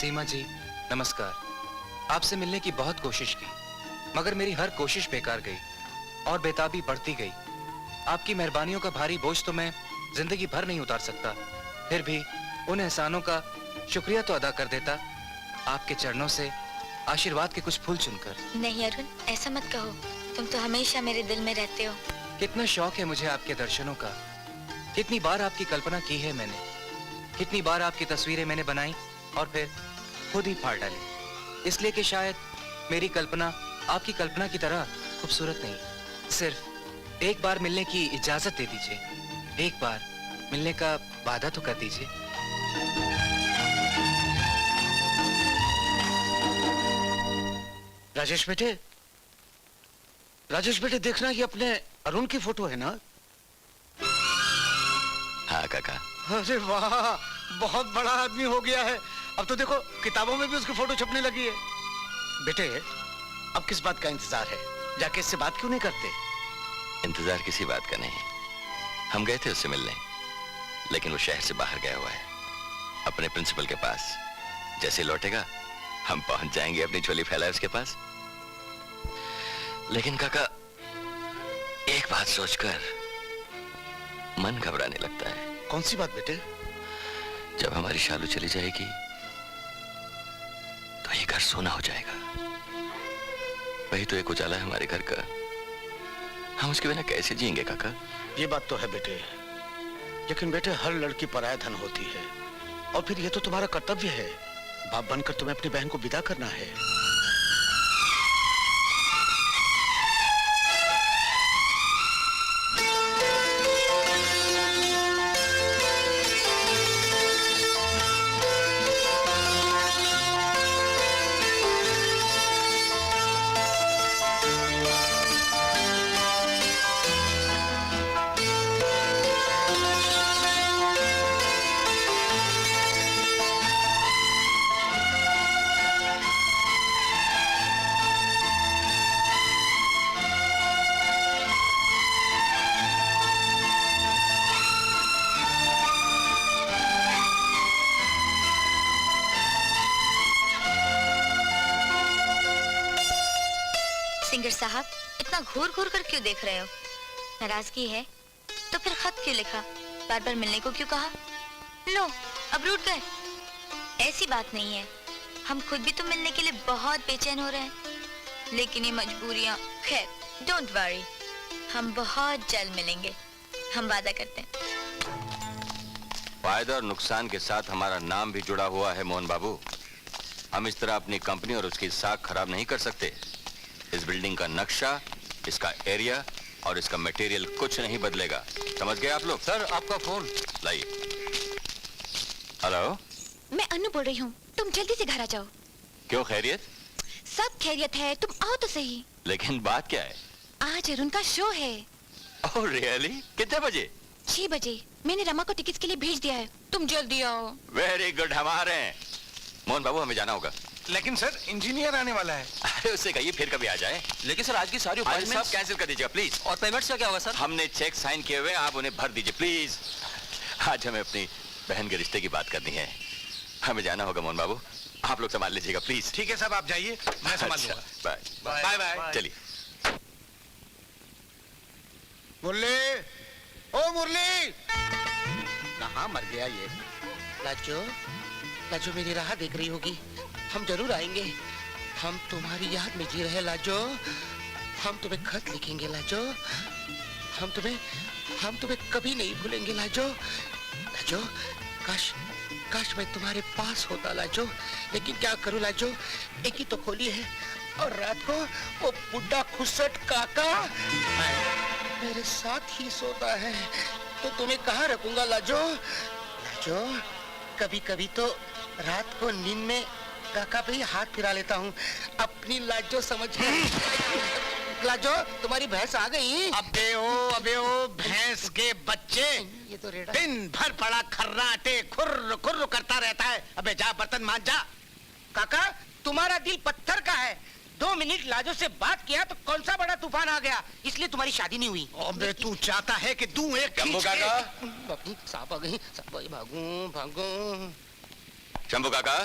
सीमा जी नमस्कार। आपसे मिलने की बहुत कोशिश की मगर मेरी हर कोशिश बेकार गई और बेताबी बढ़ती गई। आपकी मेहरबानियों का भारी बोझ तो मैं जिंदगी भर नहीं उतार सकता, फिर भी उन एहसानों का शुक्रिया तो अदा कर देता आपके चरणों से आशीर्वाद के कुछ फूल चुनकर। नहीं अरुण, ऐसा मत कहो, तुम तो हमेशा मेरे दिल में रहते हो। कितना शौक है मुझे आपके दर्शनों का, कितनी बार आपकी कल्पना की है मैंने, कितनी बार आपकी तस्वीरें मैंने बनाई और फिर खुद ही फाड़ डाली, इसलिए कि शायद मेरी कल्पना आपकी कल्पना की तरह खूबसूरत नहीं। सिर्फ एक बार मिलने की इजाजत दे दीजिए, एक बार मिलने का वादा तो कर दीजिए। राजेश बेटे, राजेश बेटे देखना, ये अपने अरुण की फोटो है ना? हाँ काका। अरे वाह, बहुत बड़ा आदमी हो गया है। अब तो देखो किताबों में भी उसकी फोटो छपने लगी है। बेटे अब किस बात का इंतजार है? जाके इससे बात क्यों नहीं करते? इंतजार किसी बात का नहीं, हम गए थे उससे मिलने, लेकिन वो शहर से बाहर गया हुआ है अपने प्रिंसिपल के पास। जैसे लौटेगा हम पहुंच जाएंगे अपनी झोली फैलाए उसके पास। लेकिन काका एक बात सोचकर मन घबराने लगता है। कौन सी बात बेटे? जब हमारी शालू चली जाएगी तो ये घर सोना हो जाएगा। वही तो एक उजाला है हमारे घर का, हम उसके बिना कैसे जिएंगे काका? ये बात तो है बेटे, लेकिन बेटे हर लड़की पराया धन होती है, और फिर ये तो तुम्हारा कर्तव्य है, बाप बनकर तुम्हें अपनी बहन को विदा करना है। सिंगर साहब, इतना घूर घूर कर क्यों देख रहे हो? नाराजगी है तो फिर खत क्यों लिखा? बार बार मिलने को क्यों कहा? लो, अब रूठ गए। ऐसी बात नहीं है, हम खुद भी तो मिलने के लिए बहुत बेचैन हो रहे हैं, लेकिन ये मजबूरियां। खैर, डोंट वरी, हम बहुत जल्द मिलेंगे, हम वादा करते हैं। फायदा और नुकसान के साथ हमारा नाम भी जुड़ा हुआ है मोहन बाबू। हम इस तरह अपनी कंपनी और उसकी साख खराब नहीं कर सकते। इस बिल्डिंग का नक्शा, इसका एरिया और इसका मटेरियल कुछ नहीं बदलेगा, समझ गए आप लोग? सर आपका फोन लाइए। हेलो, मैं अनु बोल रही हूँ, तुम जल्दी से घर आ जाओ। क्यों, खैरियत? सब खैरियत है, तुम आओ तो सही। लेकिन बात क्या है? आज अरुण का शो है। Oh really? कितने बजे? 6 बजे। मैंने रमा को टिकट के लिए भेज दिया है, तुम जल्दी आओ। वेरी गुड, हम आ रहे हैं। मोहन बाबू हमें जाना होगा। लेकिन सर इंजीनियर आने वाला है। अरे उससे कहिए फिर कभी आ जाए। लेकिन सर आज की सारी आज सब कैंसिल कर दीजिएगा प्लीज। और पेमेंट्स का क्या होगा सर? हमने चेक साइन किए हुए, आप उन्हें भर दीजिए प्लीज। आज हमें अपनी बहन के रिश्ते की बात करनी है, हमें जाना होगा। मोहन बाबू आप लोग संभाल लीजिएगा प्लीज। ठीक है साहब, आप जाइए, मैं संभाल लूंगा। Bye bye bye. चलिए। मुरली, ओ मुरली, कहाँ मर गया ये? लाजो, लाजो मेरी राह देख रही होगी, हम जरूर आएंगे। हम तुम्हारी याद में जी रहे लाजो, हम तुम्हें खत लिखेंगे लाजो, हम तुम्हें कभी नहीं भूलेंगे लाजो। लाजो, काश मैं तुम्हारे पास होता लाजो, लेकिन क्या करूं लाजो, एक ही तो खोली है, और रात को वो बुड्ढा खुसट काका मेरे साथ ही सोता है, तो तुम्हें कहाँ रखूंगा लाजो? लाजो, कभी कभी तो रात को नींद में काका पे ही हाथ फिरा लेता हूँ, अपनी लाजो समझ के। लाजो, तुम्हारी भैंस आ गई? अबे ओ भैंस के बच्चे, ये तो रेड़ा दिन भर पड़ा खर्राटे खुर्र खुर्र करता रहता है। अबे जा बर्तन मांज जा। काका, तुम्हारा दिल पत्थर का है, 2 मिनट लाजो से बात किया तो कौन सा बड़ा तूफान आ गया, इसलिए तुम्हारी शादी नहीं हुई। अबे तू चाहता है कि तू एक शंभू काका, सांप आ गई, भागू भागू। शंभू काका,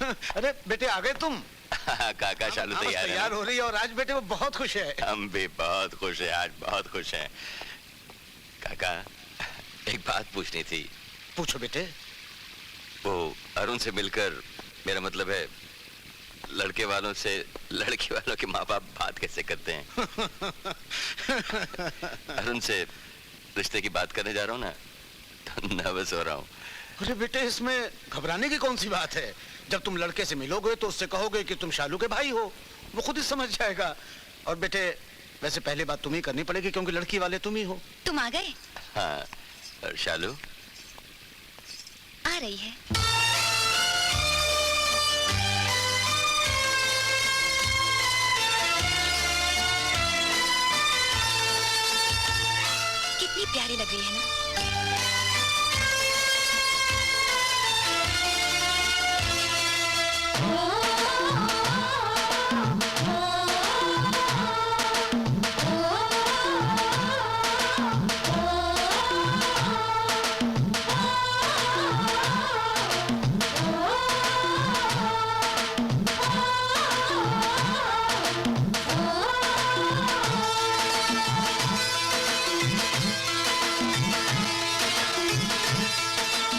अरे बेटे आ गए तुम। काका शालू हाँ, बस तैयार तैयार है हो रही है और आज बेटे वो बहुत खुश है। ना? हम भी बहुत खुश हैं, आज बहुत खुश हैं। काका एक बात पूछनी थी। पूछो बेटे। वो अरुण से मिलकर, मेरा मतलब है लड़के वालों से लड़की वालों के माँ बाप बात कैसे करते हैं? अरुण से रिश्ते की बात करने जा रहा हूँ ना, तो नर्वस हो रहा हूँ। अरे बेटे इसमें घबराने की कौन सी बात है? जब तुम लड़के से मिलोगे तो उससे कहोगे कि तुम शालू के भाई हो, वो खुद ही समझ जाएगा। और बेटे वैसे पहले बात तुम्हें करनी पड़ेगी क्योंकि लड़की वाले तुम ही हो। तुम आ गए? हाँ, और शालू आ रही है। कितनी प्यारी लग रही है ना?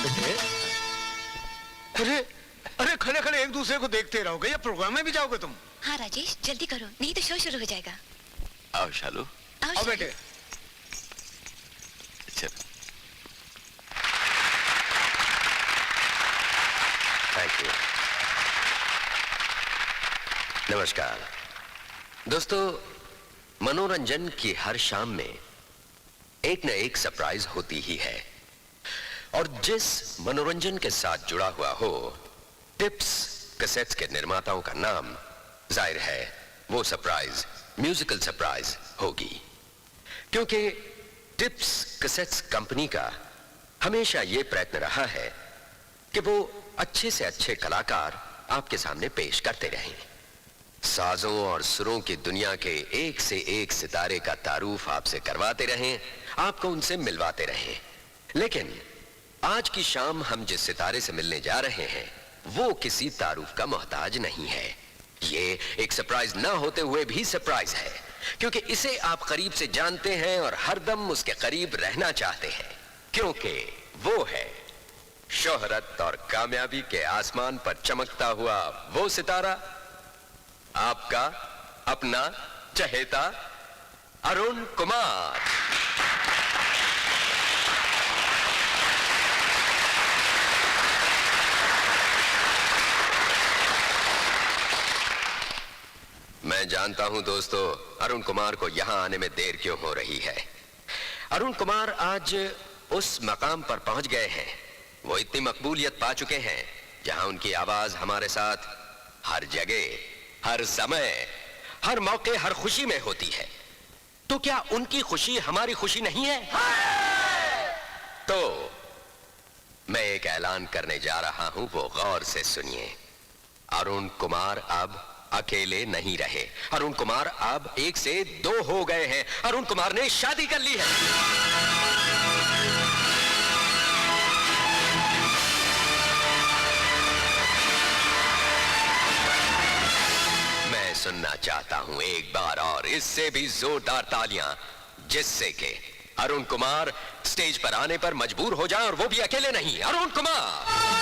बेटे अरे अरे खड़े खड़े एक दूसरे को देखते रहोगे या प्रोग्राम में भी जाओगे तुम? हाँ राजेश, जल्दी करो, नहीं तो शो शुरू हो जाएगा। आओ शालू। आओ और शालू। बेटे अच्छा, थैंक यू। नमस्कार दोस्तों, मनोरंजन की हर शाम में एक न एक सरप्राइज होती ही है और जिस मनोरंजन के साथ जुड़ा हुआ हो, टिप्स कैसेट्स के निर्माताओं का नाम जाहिर है वो सरप्राइज म्यूजिकल सरप्राइज होगी, क्योंकि टिप्स कैसेट्स कंपनी का हमेशा ये प्रयत्न रहा है कि वो अच्छे से अच्छे कलाकार आपके सामने पेश करते रहें, साजों और सुरों की दुनिया के एक से एक सितारे का तारुफ आपसे करवाते रहें, आपको उनसे मिलवाते रहें। लेकिन आज की शाम हम जिस सितारे से मिलने जा रहे हैं वो किसी तारुफ का मोहताज नहीं है। ये एक सरप्राइज ना होते हुए भी सरप्राइज है, क्योंकि इसे आप करीब से जानते हैं और हरदम उसके करीब रहना चाहते हैं, क्योंकि वो है शोहरत और कामयाबी के आसमान पर चमकता हुआ वो सितारा, आपका अपना चहेता अरुण कुमार। मैं जानता हूं दोस्तों, अरुण कुमार को यहां आने में देर क्यों हो रही है। अरुण कुमार आज उस मकाम पर पहुंच गए हैं, वो इतनी मकबूलियत पा चुके हैं जहां उनकी आवाज हमारे साथ हर जगह, हर समय, हर मौके, हर खुशी में होती है। तो क्या उनकी खुशी हमारी खुशी नहीं है? तो मैं एक ऐलान करने जा रहा हूं, वो गौर से सुनिए। अरुण कुमार अब अकेले नहीं रहे, अरुण कुमार अब एक से दो हो गए हैं। अरुण कुमार ने शादी कर ली है। मैं सुनना चाहता हूं एक बार और इससे भी जोरदार तालियां, जिससे कि अरुण कुमार स्टेज पर आने पर मजबूर हो जाए, और वो भी अकेले नहीं। अरुण कुमार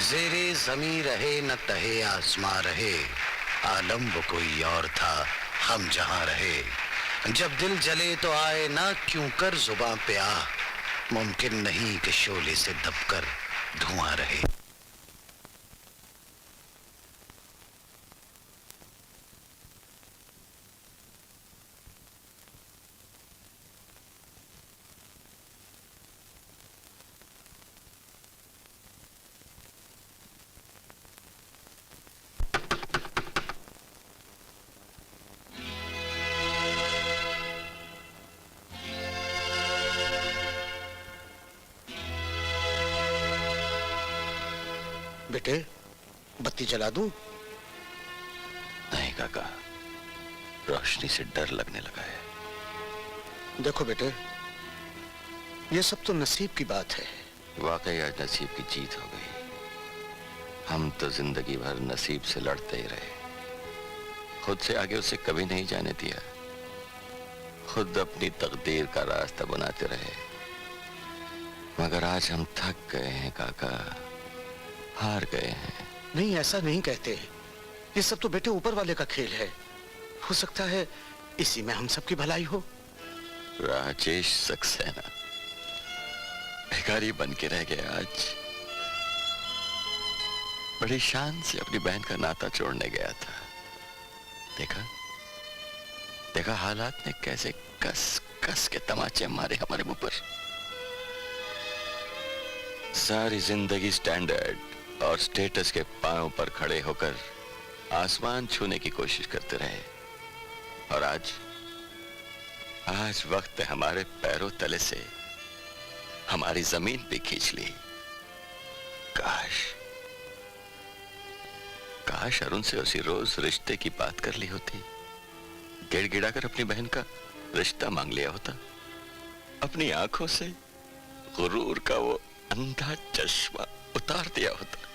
ज़ेरे ज़मीं रहे न तहे आसमां रहे, आलम वो कोई और था हम जहां रहे। जब दिल जले तो आए ना क्यों कर जुबां पे आ, मुमकिन नहीं कि शोले से दबकर धुआं रहे। बेटे बत्ती जला दूं? नहीं काका, रोशनी से डर लगने लगा है। देखो बेटे, ये सब तो नसीब की बात है। वाकई आज नसीब की जीत हो गई। हम तो जिंदगी भर नसीब से लड़ते ही रहे, खुद से आगे उसे कभी नहीं जाने दिया, खुद अपनी तकदीर का रास्ता बनाते रहे। मगर आज हम थक गए हैं काका, हार गए हैं। नहीं, ऐसा नहीं कहते। ये सब तो बेटे ऊपर वाले का खेल है। हो सकता है इसी में हम सबकी भलाई हो। राजेश सक्सेना भिखारी बन के रह गया आज। बड़ी शान से अपनी बहन का नाता जोड़ने गया था। देखा देखा हालात ने कैसे कस कस के तमाचे मारे हमारे मुंह पर। सारी जिंदगी स्टैंडर्ड और स्टेटस के पांव पर खड़े होकर आसमान छूने की कोशिश करते रहे, और आज वक्त है हमारे पैरों तले से हमारी जमीन भी खींच ली। काश अरुण से उसी रोज रिश्ते की बात कर ली होती, गिड़गिड़ा कर अपनी बहन का रिश्ता मांग लिया होता, अपनी आंखों से गुरूर का वो अंधा चश्मा उतार दिया होता।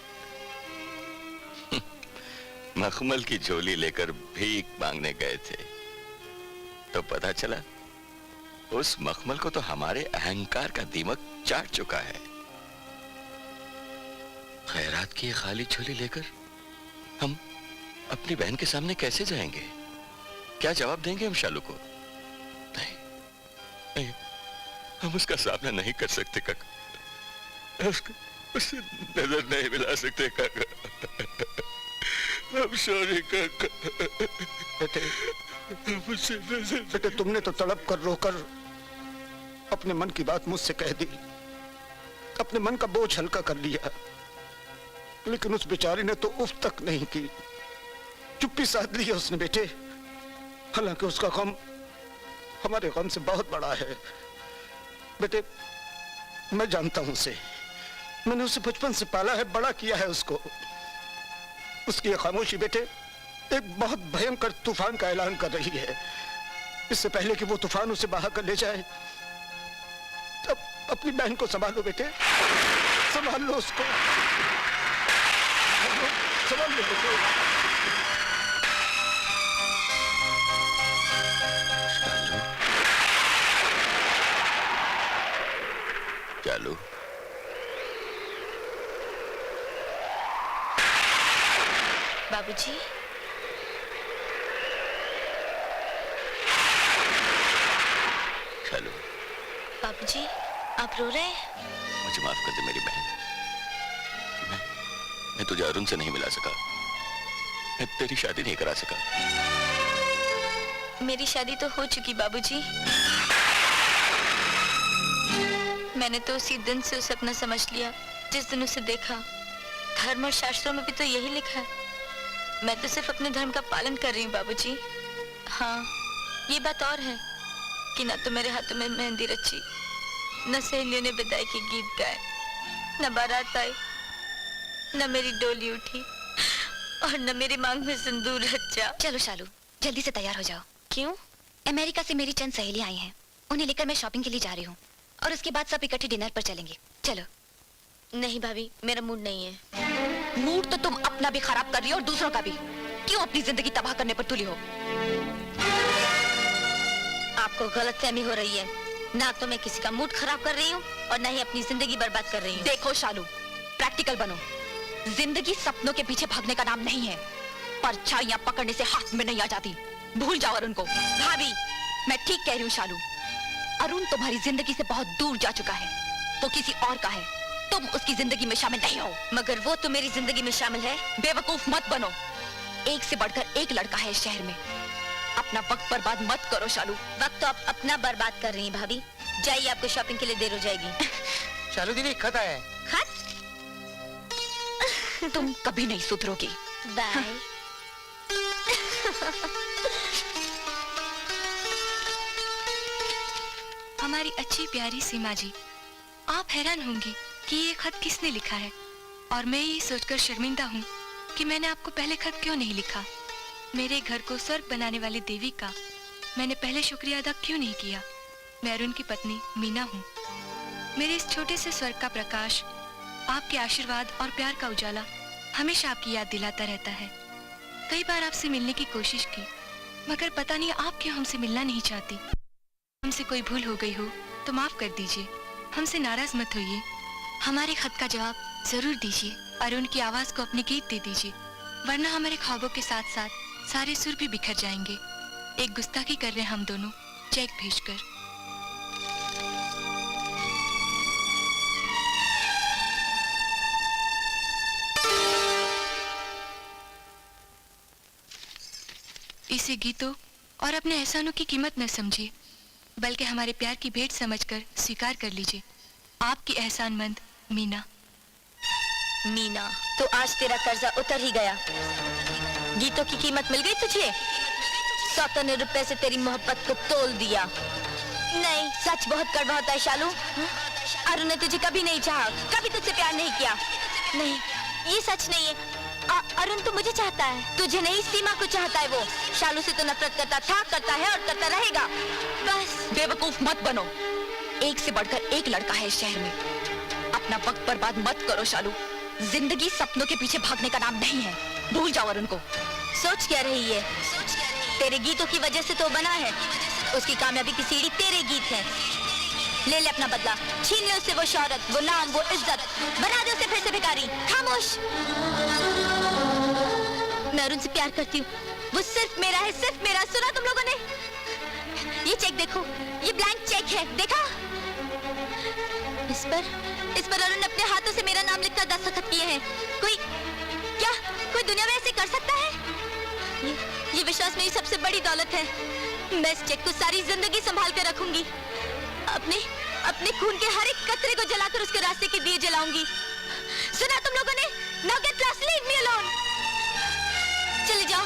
मखमल की झोली लेकर भीख मांगने गए थे तो पता चला उस मखमल को तो हमारे अहंकार का दीमक चाट चुका है। खैरात की ये खाली झोली लेकर हम अपनी बहन के सामने कैसे जाएंगे? क्या जवाब देंगे हम शालू को? नहीं, नहीं, हम उसका सामना नहीं कर सकते काका, उसे नजर नहीं मिला सकते काका। I'm sorry काका। बेटे तुमने तो तड़प कर रोकर अपने मन की बात मुझसे कह दी, अपने मन का बोझ हल्का कर लिया, लेकिन उस बेचारी ने तो उफ तक नहीं की। चुप्पी साध ली है उसने बेटे, हालांकि उसका गम हमारे गम से बहुत बड़ा है। बेटे मैं जानता हूं उसे, मैंने उसे बचपन से पाला है, बड़ा किया है उसको। उसकी ये खामोशी बेटे एक बहुत भयंकर तूफान का ऐलान कर रही है। इससे पहले कि वो तूफान उसे बहा कर ले जाए, तब अपनी बहन को संभालो बेटे, संभाल लो उसको, संभाल लो बेटे। चालू बाबूजी, चालू बाबूजी आप रो रहे हैं? मुझे माफ कर दे मेरी बहन, मैं तुझे अरुण से नहीं मिला सका, मैं तेरी शादी नहीं करा सका। मेरी शादी तो हो चुकी बाबूजी। मैंने तो उसी दिन से उसे अपना समझ लिया जिस दिन उसे देखा। धर्म और शास्त्रों में भी तो यही लिखा है। मैं तो सिर्फ अपने धर्म का पालन कर रही हूँ बाबूजी। हाँ, ये बात और है कि ना तो मेरे हाथों में मेहंदी रची, न सहेलियों ने विदाई के गीत गाए, न बारात आई, न मेरी डोली उठी, और न मेरी मांग में सिंदूर रचा। चलो शालू, जल्दी से तैयार हो जाओ। क्यों? अमेरिका से मेरी चंद सहेलियां आई हैं, उन्हें लेकर मैं शॉपिंग के लिए जा रही हूँ, और उसके बाद सब इकट्ठे डिनर पर चलेंगे। चलो। नहीं भाभी, मेरा मूड नहीं है। मूड तो तुम अपना भी खराब कर रही हो और दूसरों का भी। क्यों अपनी जिंदगी तबाह करने पर तुली हो? आपको गलतफहमी हो रही है। ना तो मैं किसी का मूड खराब कर रही हूँ और ना ही अपनी जिंदगी बर्बाद कर रही हूँ। देखो शालू, प्रैक्टिकल बनो। जिंदगी सपनों के पीछे भागने का नाम नहीं है। परछाइयां पकड़ने से हाथ में नहीं आ जाती। भूल जाओ अरुण को। भाभी, मैं ठीक कह रही हूँ शालू। अरुण तुम्हारी जिंदगी से बहुत दूर जा चुका है, वो किसी और का है। तुम उसकी जिंदगी में शामिल नहीं हो। मगर वो तो मेरी जिंदगी में शामिल है। बेवकूफ मत बनो। एक से बढ़कर एक लड़का है इस शहर में। अपना वक्त बर्बाद मत करो शालू। वक्त तो आप अपना बर्बाद कर रही हैं भाभी। जाइए, आपको शॉपिंग के लिए देर हो जाएगी। शालू दीदी खत आया है। खत? तुम कभी नहीं सुधरोगी। बाय। हमारी अच्छी प्यारी सीमा जी, आप हैरान होंगी कि ये खत किसने लिखा है। और मैं ये सोचकर शर्मिंदा हूँ कि मैंने आपको पहले खत क्यों नहीं लिखा। मेरे घर को स्वर्ग बनाने वाली देवी का मैंने पहले शुक्रिया अदा क्यों नहीं किया। मैं अरुण की पत्नी मीना हूँ। मेरे इस छोटे से स्वर्ग का प्रकाश, आपके आशीर्वाद और प्यार का उजाला हमेशा आपकी याद दिलाता रहता है। कई बार आपसे मिलने की कोशिश की, मगर पता नहीं आप क्यों हमसे मिलना नहीं चाहती। हमसे कोई भूल हो गई हो तो माफ कर दीजिए, हमसे नाराज मत होइए। हमारे खत का जवाब जरूर दीजिए। अरुण की आवाज को अपने गीत दे दीजिए, वरना हमारे ख्वाबों के साथ साथ सारे सुर भी बिखर जाएंगे। एक गुस्ताखी कर रहे हैं हम दोनों चेक भेजकर। इसे गीतों और अपने एहसानों की कीमत न समझिए, बल्कि हमारे प्यार की भेंट समझकर स्वीकार कर लीजिए। आपकी एहसानमंद मीना। मीना, तो आज तेरा कर्जा उतर ही गया। गीतों की कीमत मिल गई तुझे? 100 रुपए से तेरी मोहब्बत को तोल दिया। नहीं, सच बहुत कड़वा होता है शालू। अरुण ने तुझे कभी नहीं चाहा, कभी तुझसे प्यार नहीं किया। नहीं, ये सच नहीं है। अरुण तो मुझे चाहता है, तुझे नहीं, सीमा को चाहता है वो। शालू से तो नफरत करता था, करता है और करता रहेगा। बस बेवकूफ मत बनो। एक से बढ़कर एक लड़का है इस शहर में। अपना वक्त बर्बाद मत करो शालू। जिंदगी सपनों के पीछे भागने का नाम नहीं है। भूल जाओ अरुण को। सोच क्या रही है? तेरे गीतों की वजह से तो बना है। उसकी कामयाबी की सीढ़ी तेरे गीत है। ले ले अपना बदला, छीन ले उससे वो शौहरत, वो नाम, वो इज्जत, बना दे उसे फिर से भिखारी। खामोश। मैं अरुण से प्यार करती हूँ, वो सिर्फ मेरा है, सिर्फ मेरा। सुना तुम लोगों ने? ये चेक देखो, ये ब्लैंक चेक है, देखा? इस पर अरुण ने अपने हाथों से मेरा नाम लिखकर दस्तखत किए हैं। कोई दुनिया में ऐसे कर सकता है? ये विश्वास मेरी सबसे बड़ी दौलत है। मैं इस चेक को सारी जिंदगी संभाल कर रखूंगी। अपने खून के हर एक कतरे को जलाकर उसके रास्ते के दिए जलाऊंगी। सुना तुम लोगों ने? Now get lost, leave me alone। चले जाओ,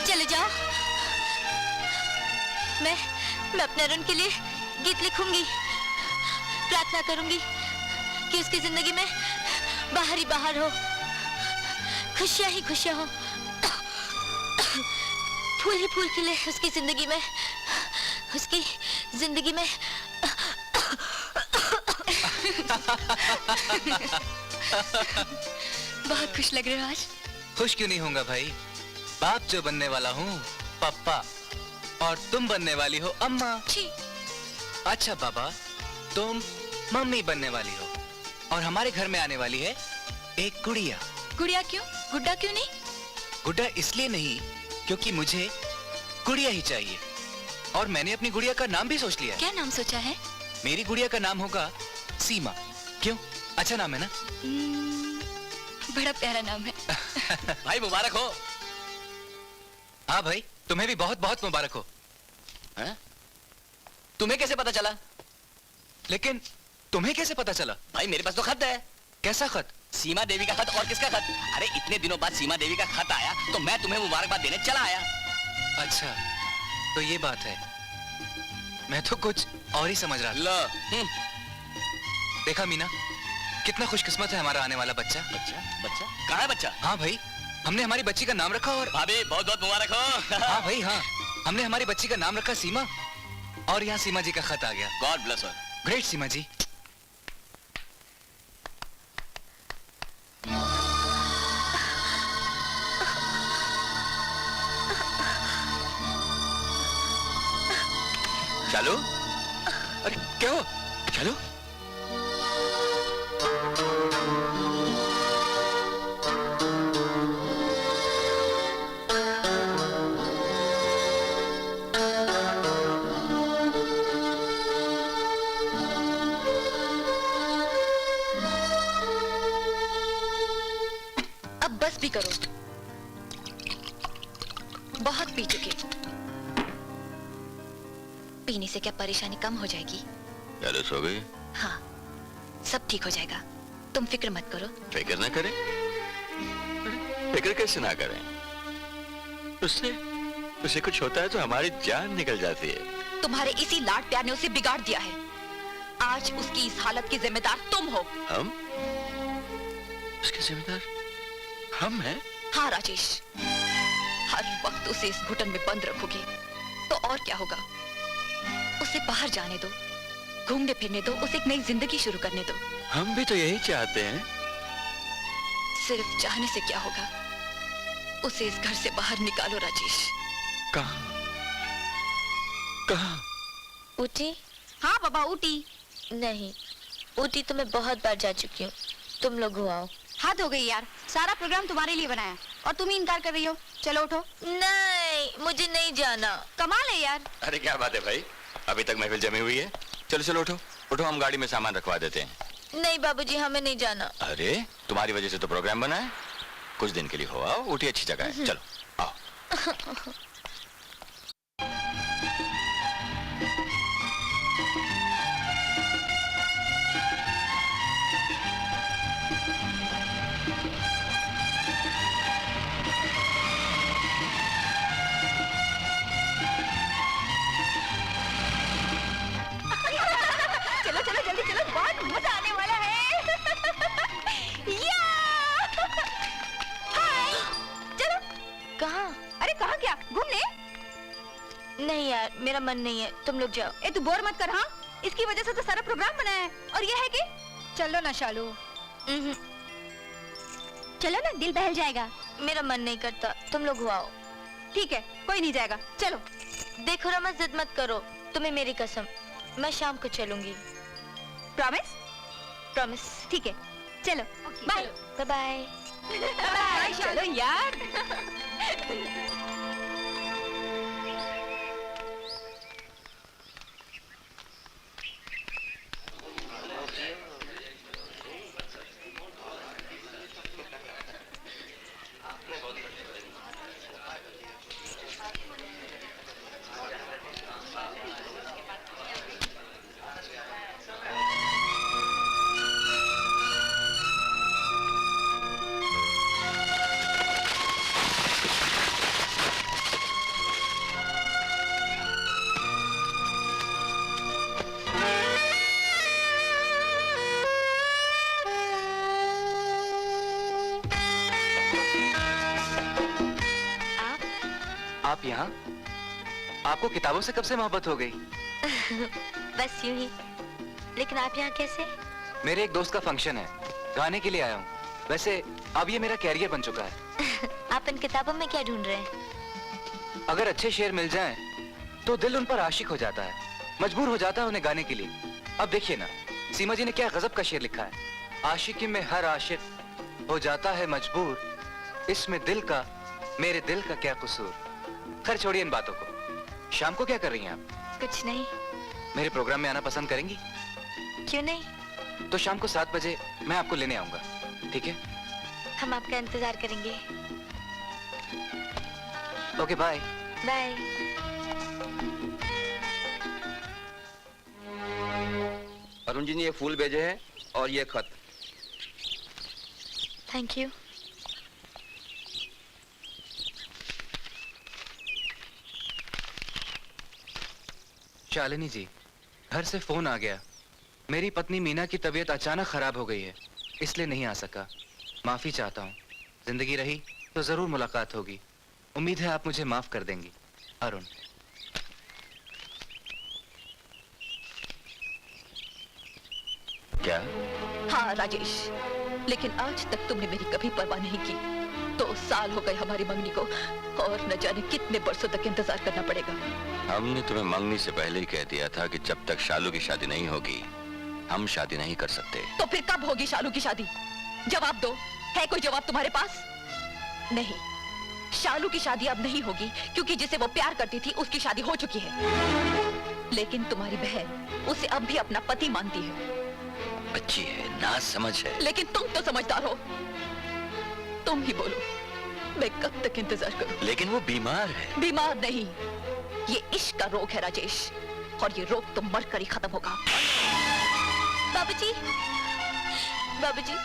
चले जाओ। मैं अपने अरुण के लिए गीत लिखूंगी, प्रार्थना करूंगी कि उसकी जिंदगी में बाहर ही बाहर हो, खुशियां ही खुशियां हो, फूल ही फूल खिले उसकी जिंदगी में, उसकी जिंदगी में। बहुत खुश लग रहे हो आज। खुश क्यों नहीं होऊंगा भाई? बाप जो बनने वाला हूँ पापा, और तुम बनने वाली हो अम्मा। छी। अच्छा बाबा, तुम मम्मी बनने वाली हो, और हमारे घर में आने वाली है एक गुड़िया। गुड़िया क्यों? गुड्डा क्यों नहीं? गुड्डा इसलिए नहीं क्योंकि मुझे गुड़िया ही चाहिए, और मैंने अपनी गुड़िया का नाम भी सोच लिया है। क्या नाम सोचा है? मेरी गुड़िया का नाम होगा सीमा। क्यों, अच्छा नाम है ना? बड़ा प्यारा नाम है। भाई मुबारक हो। हाँ भाई, तुम्हें भी बहुत बहुत मुबारक हो। हैं? तुम्हें कैसे पता चला? लेकिन तुम्हें कैसे पता चला? भाई मेरे पास तो खत है। कैसा खत? सीमा देवी का खत। और किसका खत? अरे इतने दिनों बाद सीमा देवी का खत आया तो मैं तुम्हें मुबारकबाद देने चला आया। अच्छा, तो ये बात है। मैं तो कुछ और ही समझ रहा था। लो। देखा मीना, कितना खुशकिस्मत है हमारा आने वाला बच्चा। बच्चा कहाँ है बच्चा? हाँ भाई, हमने हमारी बच्ची का नाम रखा। और भाभी बहुत बहुत मुबारक हो। हाँ भाई हाँ, हमने हमारी बच्ची का नाम रखा सीमा, और यहाँ सीमा जी का खत आ गया। गॉड ब्लेस हर। ग्रेट सीमा जी। चलो। अरे क्या हो? चलो। अब बस भी करो, बहुत पी चुके। पीने से क्या परेशानी कम हो जाएगी? चलो सो गई? हाँ, सब ठीक हो जाएगा, तुम फिक्र मत करो। फिक्र ना करें? फिक्र कैसे ना करें? उससे कुछ होता है तो हमारी जान निकल जाती है। तुम्हारे इसी लाड प्यार ने उसे बिगाड़ दिया है। आज उसकी इस हालत की जिम्मेदार तुम हो। हम? उसके जिम्मेदार हम हैं? हाँ राजेश, हर वक्त उसे इस घुटन में बंद रखोगे तो और क्या होगा? उसे बाहर जाने दो, घूमने फिरने दो, उसे एक नई जिंदगी शुरू करने दो। हम भी तो यही चाहते हैं। सिर्फ चाहने से क्या होगा? उसे इस घर से बाहर निकालो राजेश। कहाँ? कहाँ? ऊटी? हाँ बाबा, ऊटी। नहीं, ऊटी तो मैं बहुत बार जा चुकी हूँ। तुम लोग हो आओ। हाथ हो गई यार, सारा प्रोग्राम तुम्हारे लिए बनाया और तुम ही इनकार कर रही हो। चलो उठो। नहीं, मुझे नहीं जाना। कमाल है यार। अरे क्या बात है भाई, अभी तक महफिल जमी हुई है। चलो चलो उठो उठो, हम गाड़ी में सामान रखवा देते हैं। नहीं बाबूजी, हमें नहीं जाना। अरे तुम्हारी वजह से तो प्रोग्राम बना है, कुछ दिन के लिए हो आओ। ऊटी अच्छी जगह है, चलो आओ। चलो चलो जल्दी चलो, बहुत मजा आने वाला है। या! हाय! चलो। कहाँ? अरे कहाँ क्या? घूमने? नहीं यार, मेरा मन नहीं है, तुम लोग जाओ। ए तू बोर मत कर। हाँ, इसकी वजह से तो सारा प्रोग्राम बना है। और ये है कि चलो ना शालू। चलो ना, दिल बहल जाएगा। मेरा मन नहीं करता, तुम लोग हो आओ। ठीक है, कोई नहीं जाएगा। चलो। देखो रमा, जिद मत करो, तुम्हें मेरी कसम, मैं शाम को चलूंगी। प्रॉमिस? प्रॉमिस। ठीक है, चलो। Bye bye bye. बाय। चलो यार। आप यहाँ? आपको किताबों से कब से मोहब्बत हो गई? बस यूं ही। लेकिन आप यहाँ कैसे? मेरे एक दोस्त का फंक्शन है, गाने के लिए आया हूँ। वैसे अब ये मेरा कैरियर बन चुका है। आप इन किताबों में क्या ढूंढ रहे हैं? अगर अच्छे शेर मिल जाएं, तो दिल उन पर आशिक हो जाता है, मजबूर हो जाता है उन्हें गाने के लिए। अब देखिए ना, सीमा जी ने क्या गजब का शेर लिखा है। आशिकी में हर आशिक हो जाता है मजबूर, इसमें दिल का, मेरे दिल का क्या कसूर। खैर छोड़िए इन बातों को। शाम को क्या कर रही हैं आप? कुछ नहीं। मेरे प्रोग्राम में आना पसंद करेंगी? क्यों नहीं? तो शाम को 7 बजे मैं आपको लेने आऊंगा, ठीक है? हम आपका इंतजार करेंगे। Okay bye. Bye. Arun ji ने ये फूल भेजे हैं और ये खत। Thank you. शालिनी जी, घर से फोन आ गया। मेरी पत्नी मीना की तबीयत अचानक खराब हो गई है, इसलिए नहीं आ सका। माफी चाहता हूँ। जिंदगी रही तो जरूर मुलाकात होगी। उम्मीद है आप मुझे माफ कर देंगी। अरुण। क्या? हाँ राजेश, लेकिन आज तक तुमने मेरी कभी परवाह नहीं की। 2 साल हो गए हमारी मंगनी को और न जाने कितने बरसों तक इंतजार करना पड़ेगा। हमने तुम्हें मंगनी से पहले ही कह दिया था कि जब तक शालू की शादी नहीं होगी हम शादी नहीं कर सकते। तो फिर कब होगी शालू की शादी? जवाब दो। है कोई जवाब तुम्हारे पास? नहीं, शालू की शादी अब नहीं होगी क्योंकि जिसे वो प्यार करती थी उसकी शादी हो चुकी है। लेकिन तुम्हारी बहन उसे अब भी अपना पति मानती है। अच्छी है, ना समझ है। लेकिन तुम तो समझदार हो। तुम ही बोलो, मैं कब तक इंतजार करूं? लेकिन वो बीमार है। बीमार नहीं, ये इश्क का रोग है राजेश, और ये रोग तो मरकर ही खत्म होगा। बाबूजी, बाबूजी,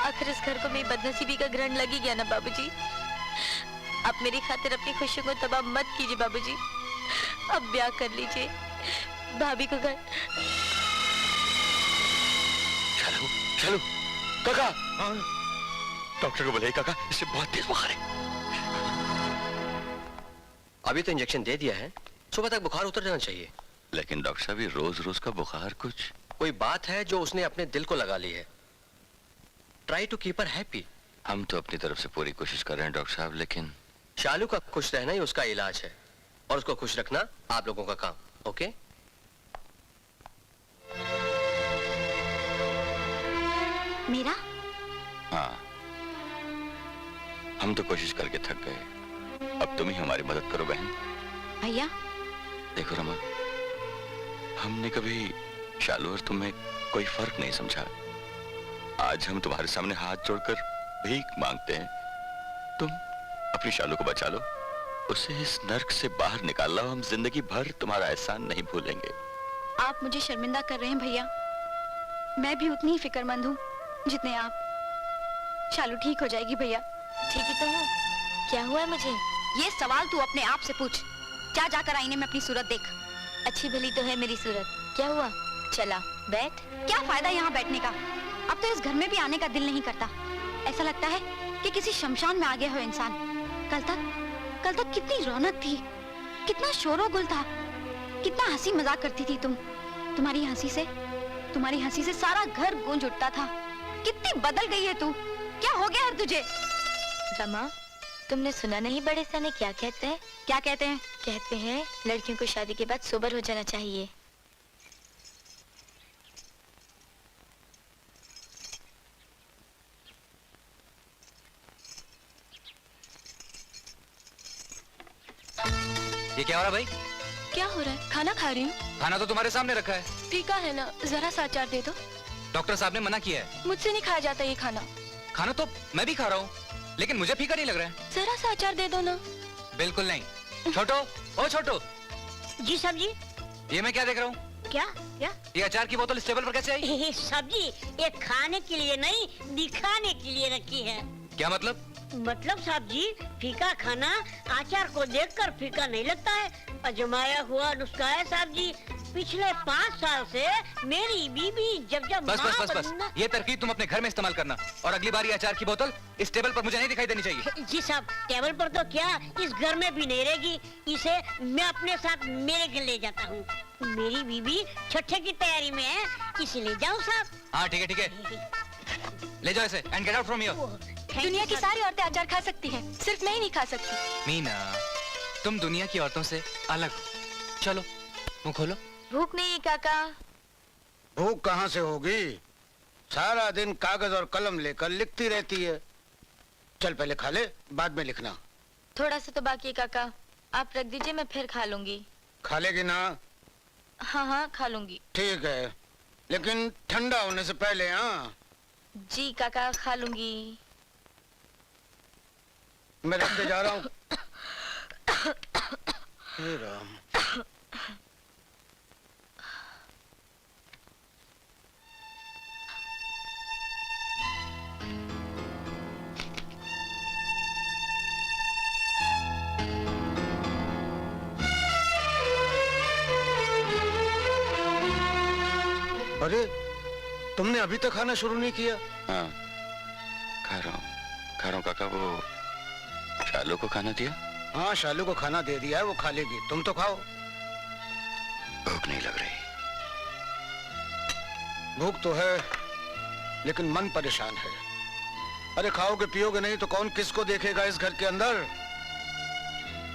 आखिर इस घर को मेरी बदनसीबी का ग्रहण लग ही गया ना बाबूजी। आप मेरी खातिर अपनी खुशियों को तबाह मत कीजिए बाबूजी। अब ब्याह कर लीजिए, भाभी को घर। चलो चलो काका। डॉक्टर को बोले काका, इससे बहुत तेज बुखार है। अभी तो इंजेक्शन दे दिया है, सुबह तक बुखार उतर जाना चाहिए। लेकिन डॉक्टर साहब ये रोज रोज का बुखार कुछ कोई बात है जो उसने अपने दिल को लगा ली है। Try to keep her happy. हम तो अपनी तरफ से पूरी कोशिश कर रहे हैं डॉक्टर साहब, लेकिन शालू का खुश रहना ही उसका इलाज है और उसको खुश रखना आप लोगों का काम। ओके? मेरा हाँ, हम तो कोशिश करके थक गए, अब तुम ही हमारी मदद करो बहन। भैया, देखो रमा, हमने कभी शालू और तुम्हें कोई फर्क नहीं समझा। आज हम तुम्हारे सामने हाथ जोड़कर भीख मांगते हैं, तुम अपनी शालू को बचा लो, उसे इस नर्क से बाहर निकाल लो। हम जिंदगी भर तुम्हारा एहसान नहीं भूलेंगे। आप मुझे शर्मिंदा कर रहे हैं भैया। मैं भी उतनी ही फिक्रमंद हूँ जितने आप। शालू ठीक हो जाएगी भैया। ठीक ही तो हूँ। क्या हुआ है मुझे? ये सवाल तू अपने आप से पूछ। जा जाकर आईने में अपनी सूरत देख। अच्छी भली तो है मेरी सूरत। क्या हुआ? चला बैठ। क्या फायदा यहाँ बैठने का? अब तो इस घर में भी आने का दिल नहीं करता। ऐसा लगता है कि किसी शमशान में आ गया हो इंसान। कल तक कितनी रौनक थी, कितना शोरोगुल था, कितना हंसी मजाक करती थी तुम। तुम्हारी हंसी से सारा घर गूंज उठता था। कितनी बदल गई है तू। क्या हो गया है तुझे? रमा, तुमने सुना नहीं बड़े सने क्या कहते हैं? क्या कहते हैं? कहते हैं लड़कियों को शादी के बाद सोबर हो जाना चाहिए। ये क्या हो रहा भाई? क्या हो रहा है? खाना खा रही हूँ। खाना तो तुम्हारे सामने रखा है। फीका है ना, जरा सा अचार दे दो। डॉक्टर साहब ने मना किया है। मुझसे नहीं खाया जाता ये खाना। खाना तो मैं भी खा रहा हूँ, लेकिन मुझे फीका नहीं लग रहा है। जरा सा अचार दे दो ना। बिल्कुल नहीं। छोटो, ओ छोटो। जी साहब जी। ये मैं क्या देख रहा हूँ? क्या क्या? ये अचार की बोतल इस टेबल पर कैसे आई? साहब जी, ये खाने के लिए नहीं, दिखाने के लिए रखी है। क्या मतलब? मतलब साहब जी, फीका खाना आचार को देखकर फीका नहीं लगता है, अजमाया हुआ नुस्खा है साहब जी। पिछले 5 साल से मेरी बीबी जब बस बस बस बस, ये तरकीब तुम अपने घर में इस्तेमाल करना, और अगली बार ये अचार की बोतल इस टेबल पर मुझे नहीं दिखाई देनी चाहिए। जी साहब, टेबल पर तो क्या, इस घर में भी नहीं रहेगी। इसे मैं अपने साथ मेरे घर ले जाता हूँ। मेरी बीबी छठे की तैयारी में है, इसे ले जाऊँ साहब? हाँ ठीक है ठीक है, ले जाओ इसे and get out from here. दुनिया की सारी औरतें अचार खा सकती हैं, सिर्फ मैं ही नहीं खा सकती। मीना, तुम दुनिया की औरतों से अलग हो। चलो मुंह खोलो। भूख नहीं है काका। भूख कहाँ से होगी? सारा दिन कागज और कलम लेकर लिखती रहती है। चल पहले खा ले, बाद में लिखना। थोड़ा सा तो बाकी है काका, आप रख दीजिए, मैं फिर खा लूंगी। खा लेगी ना? हाँ हाँ खा लूंगी। ठीक है, लेकिन ठंडा होने से पहले। हाँ जी काका, खा लूंगी। मैं रखते जा रहा हूँ। हे राम। अरे, तुमने अभी तक खाना शुरू नहीं किया? हाँ, खा रहा हूँ काका। वो शालू को खाना दिया? हाँ, शालू को खाना दे दिया है, वो खा लेगी। तुम तो खाओ। भूख नहीं लग रही। भूख तो है, लेकिन मन परेशान है। अरे खाओगे पियोगे नहीं तो कौन किसको देखेगा इस घर के अंदर?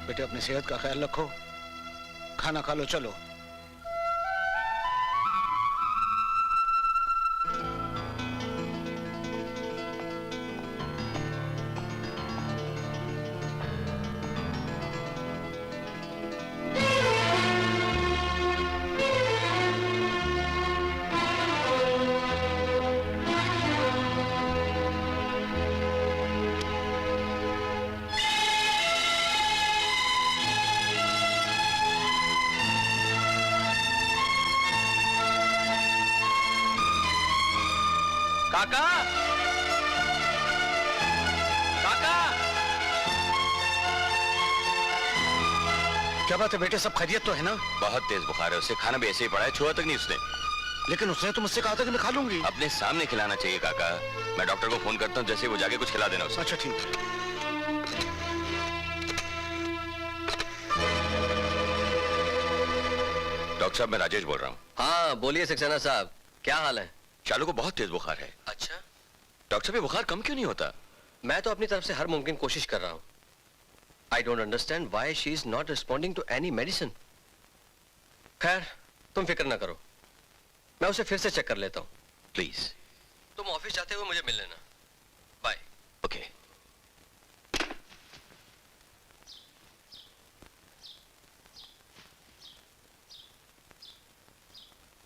बेटे, अपनी सेहत का ख्याल रखो। खाना खा लो, चलो। काका, काका। क्या बात है बेटे, सब खैरियत तो है ना? बहुत तेज बुखार है उसे, खाना भी ऐसे ही पड़ा है, छुआ तक नहीं उसने। लेकिन उसने तो मुझसे कहा था कि मैं खा लूंगी। अपने सामने खिलाना चाहिए काका। मैं डॉक्टर को फोन करता हूँ, जैसे वो जाके कुछ खिला देना उसे। अच्छा ठीक है। डॉक्टर साहब, मैं राजेश बोल रहा हूँ। हाँ बोलिए सक्सेना साहब, क्या हाल है? शालू को बहुत तेज बुखार है। अच्छा, डॉक्टर साहब, ये बुखार कम क्यों नहीं होता? मैं तो अपनी तरफ से हर मुमकिन कोशिश कर रहा हूँ। I don't understand why she is not responding to any medicine. खैर तुम फिक्र ना करो, मैं उसे फिर से चेक कर लेता हूँ। प्लीज। तुम ऑफिस जाते हुए मुझे मिल लेना। बाय। ओके।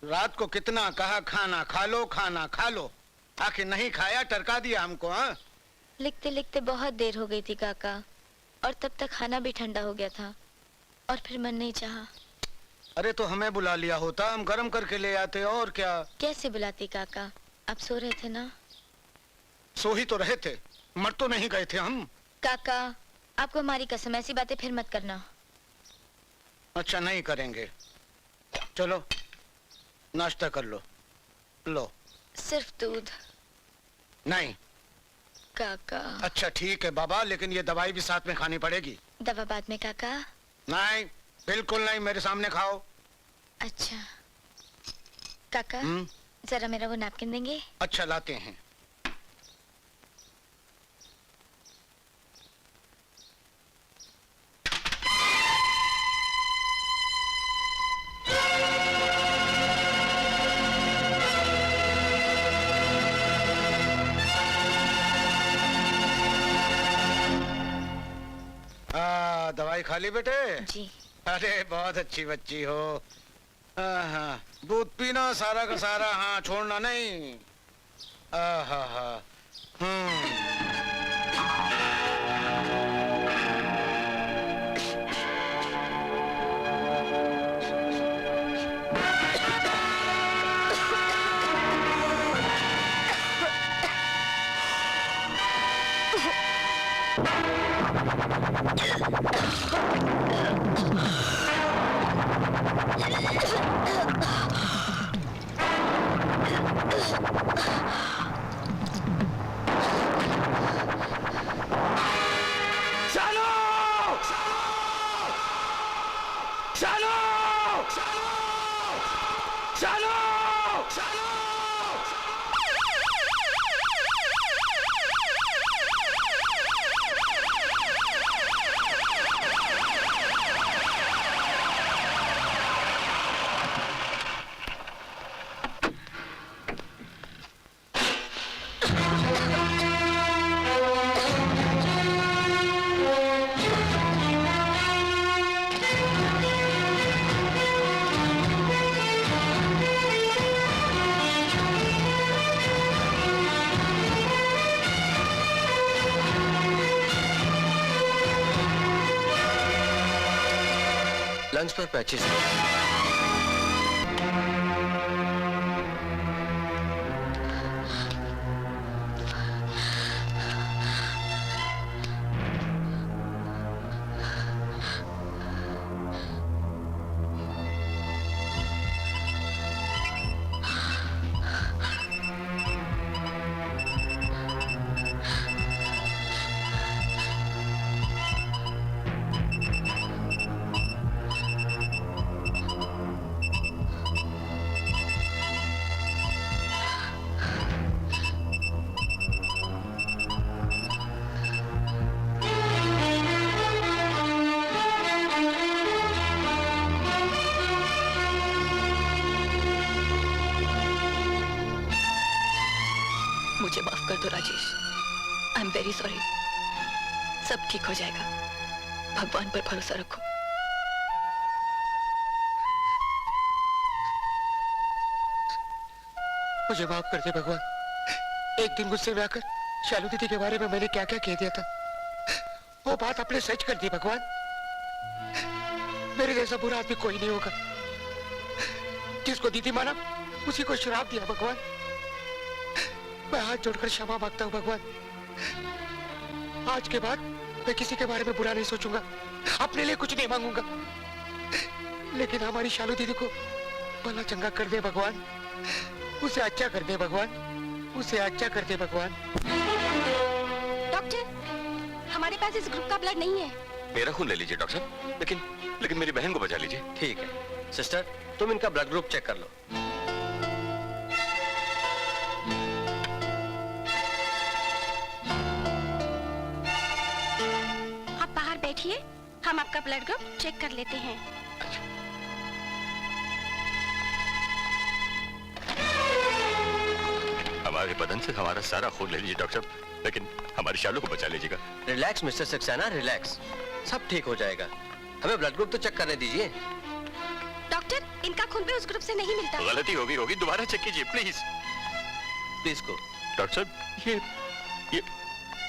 रात को कितना कहा खाना खा लो, खाना खा लो, आखिर नहीं खाया, टरका दिया हमको। हाँ, लिखते लिखते बहुत देर हो गई थी काका, और तब तक खाना भी ठंडा हो गया था, और फिर मन नहीं चाहा। अरे तो हमें बुला लिया होता, हम गरम करके ले आते, और क्या। कैसे बुलाती काका, आप सो रहे थे ना। सो ही तो रहे थे, मर तो नहीं गए थे हम। काका, आपको हमारी कसम, ऐसी बातें फिर मत करना। अच्छा नहीं करेंगे, चलो नाश्ता कर लो। लो। सिर्फ दूध। नहीं। काका। अच्छा ठीक है बाबा, लेकिन ये दवाई भी साथ में खानी पड़ेगी। दवा बाद में काका। नहीं, बिल्कुल नहीं, मेरे सामने खाओ। अच्छा काका, जरा मेरा वो नैपकिन देंगे? अच्छा लाते हैं। दवाई खा ली बेटे? जी। अरे बहुत अच्छी बच्ची हो। हाँ, दूध पीना सारा का सारा, हाँ छोड़ना नहीं। हाँ। लंग्स पर पैचेस। मुझे माफ कर दो Rajesh, I am very sorry. सब ठीक हो जाएगा, भगवान पर भरोसा रखो। मुझे माफ कर दे भगवान। एक दिन गुस्से में आकर शालू दीदी के बारे में मैंने क्या क्या कह दिया था, वो बात आपने सच कर दी भगवान। मेरे जैसा बुरा आदमी कोई नहीं होगा। जिसको दीदी माना उसी को श्राप दिया भगवान। मैं हाथ जोड़कर क्षमा मांगता हूँ भगवान। आज के बाद मैं किसी के बारे में बुरा नहीं सोचूंगा, अपने लिए कुछ नहीं मांगूंगा, लेकिन हमारी शालू दीदी को भला चंगा कर दे भगवान। उसे अच्छा कर दे भगवान, उसे अच्छा कर दे भगवान। डॉक्टर, हमारे पास इस ग्रुप का ब्लड नहीं है। मेरा खून ले लीजिए डॉक्टर साहब, लेकिन मेरी बहन को बचा लीजिए। ठीक है सिस्टर, तुम इनका ब्लड ग्रुप चेक कर लो। आप बाहर बैठिए, हम आपका ब्लड ग्रुप चेक कर लेते हैं। हमारे बदन से हमारा सारा खून ले लीजिए डॉक्टर साहब, लेकिन हमारी शालू को बचा लीजिएगा। रिलैक्स मिस्टर सक्सेना, रिलैक्स, सब ठीक हो जाएगा। हमें ब्लड ग्रुप तो चेक करने दीजिए। डॉक्टर, इनका खून भी उस ग्रुप से नहीं मिलता। गलती होगी, दोबारा चेक कीजिए प्लीज। प्लीज को डॉक्टर साहब, ये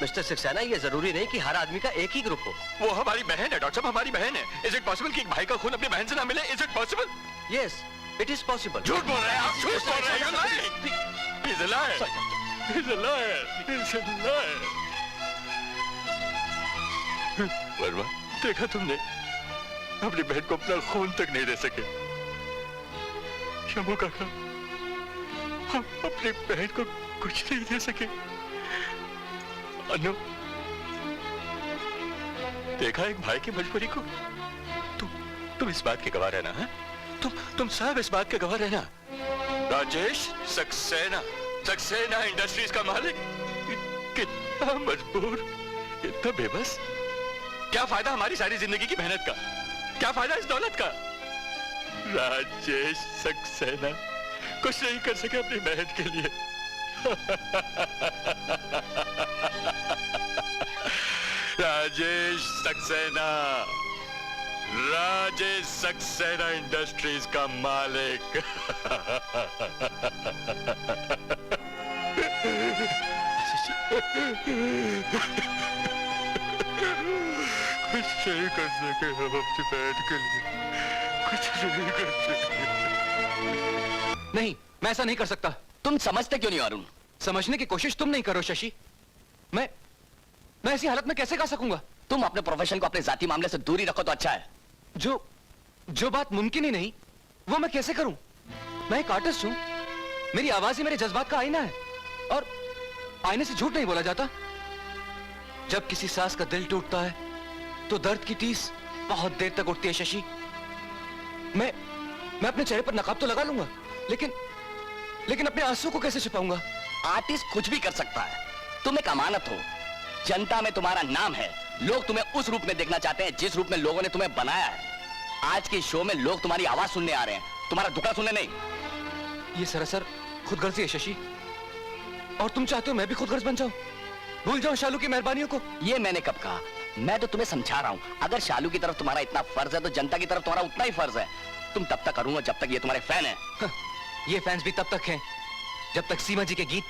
मिस्टर सक्सेना, ये जरूरी नहीं कि हर आदमी का एक ही ग्रुप हो। वो हमारी बहन है डॉक्टर साहब, हमारी बहन है। इज इट पॉसिबल कि एक भाई का खून अपनी बहन से ना मिले? Is it possible? Yes, it is possible. झूठ बोल रहे हैं आप, झूठ बोल रहे हैं। He's a liar. He's a liar. He's a liar. Verma, देखा तुमने, अपनी बहन को अपना खून तक नहीं दे सके। शंभू काका, हम अपनी बहन को कुछ नहीं दे सके। अनु, देखा एक भाई की मजबूरी को? तुम इस बात के गवाह रहना है? तुम सब इस बात के गवाह रहना। राजेश सक्सेना इंडस्ट्रीज का मालिक कितना मजबूर, कितना बेबस। क्या फायदा हमारी सारी जिंदगी की मेहनत का? क्या फायदा इस दौलत का? राजेश सक्सेना कुछ नहीं कर सके अपनी बहन के लिए। राजेश सक्सेना इंडस्ट्रीज का मालिक। कुछ नहीं कर सके हम अपनी बहन के लिए, कुछ नहीं कर सके। नहीं, मैं ऐसा नहीं कर सकता। तुम समझते क्यों नहीं अरुण? समझने की कोशिश तुम नहीं करो शशि। मैं ऐसी हालत में कैसे कर सकूंगा? तुम अपने प्रोफेशन को अपने जाती मामले से दूरी रखो तो अच्छा है। जो बात मुमकिन ही नहीं, वो मैं कैसे करूं? मैं एक आर्टिस्ट हूं, मेरी आवाज ही मेरे जज्बात का आईना है, और आईने से झूठ नहीं बोला जाता। जब किसी सास का दिल टूटता है तो दर्द की टीस बहुत देर तक उठती है शशि। मैं अपने चेहरे पर नकाब तो लगा लूंगा, लेकिन अपने आंसू को कैसे छिपाऊंगा? आर्टिस्ट कुछ भी कर सकता है। तुम एक अमानत हो, जनता में तुम्हारा नाम है, लोग तुम्हें उस रूप में देखना चाहते हैं जिस रूप में लोगों ने तुम्हें बनाया है। आज के शो में लोग तुम्हारी आवाज सुनने आ रहे हैं, तुम्हारा दुखड़ा सुनने नहीं। ये सरासर खुदगर्जी है शशि, और तुम चाहते हो मैं भी खुदगर्ज बन जाऊं, भूल जाऊं शालू की मेहरबानियों को? ये मैंने कब कहा? मैं तो तुम्हें समझा रहा हूँ, अगर शालू की तरफ तुम्हारा इतना फर्ज है तो जनता की तरफ तुम्हारा उतना ही फर्ज है। तुम तब तक करूंगा जब तक ये तुम्हारे फैन है। ये फैंस भी तब तक हैं जब तक सीमा जी के गीत